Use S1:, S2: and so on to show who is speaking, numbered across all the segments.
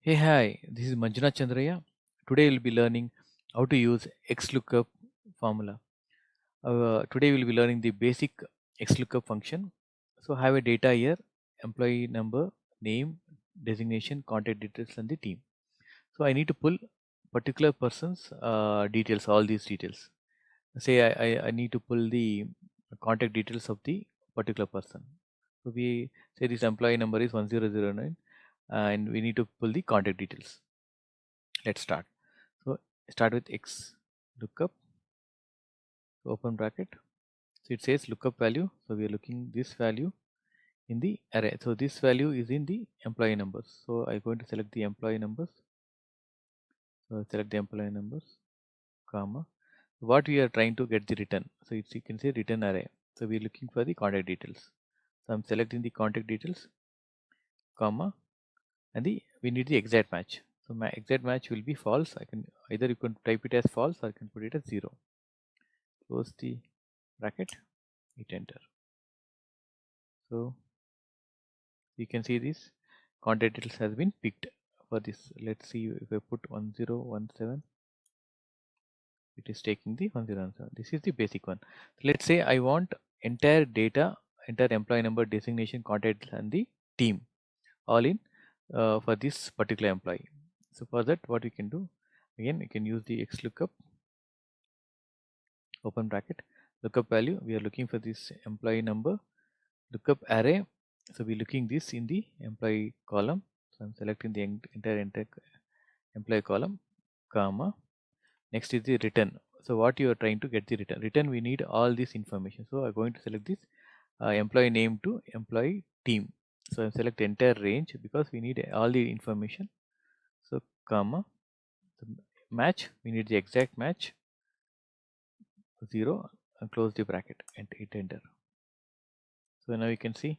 S1: Hey, hi, this is Manjuna Chandraya. Today we'll be learning how to use XLOOKUP formula. Today we'll be learning the basic XLOOKUP function. So I have a data here, employee number, name, designation, contact details, and the team. So I need to pull particular person's details, all these details. Say I need to pull the contact details of the particular person. So we say this employee number is 1009 and we need to pull the contact details. Let's start. So start with X lookup, open bracket. So it says lookup value. So we are looking this value in the array. So this value is in the employee numbers. So I'm going to select the employee numbers. So select the employee numbers, comma. What we are trying to get the return. So it's, you can say return array. So we're looking for the contact details. So I'm selecting the contact details, comma, and we need the exact match. So my exact match will be false. I can either you can type it as false or you can put it as 0. Close the bracket, hit enter. So you can see this contact details has been picked for this. Let's see if I put 1017, it is taking the 1017. This is the basic one. So let's say I want entire data, entire employee number, designation, contact, and the team all in for this particular employee. So for that, what we can do, again, you can use the XLOOKUP, open bracket, lookup value. We are looking for this employee number, lookup array. So we're looking this in the employee column. So I'm selecting the entire employee column, comma. Next is the return. So what you are trying to get the return. Return, we need all this information. So I'm going to select this employee name to employee team. So I select entire range because we need all the information. So comma, the match, we need the exact match, 0, and close the bracket and hit enter. So now you can see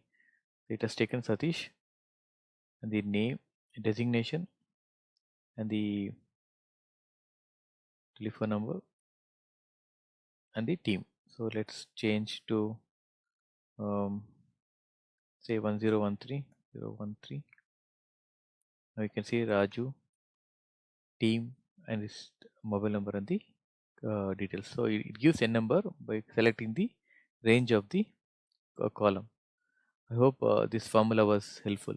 S1: it has taken Satish and the name, designation, and the telephone number and the team. So let's change to say 1013 013. Now you can see Raju, team, and his mobile number and the details. So it gives a number by selecting the range of the column. I hope this formula was helpful.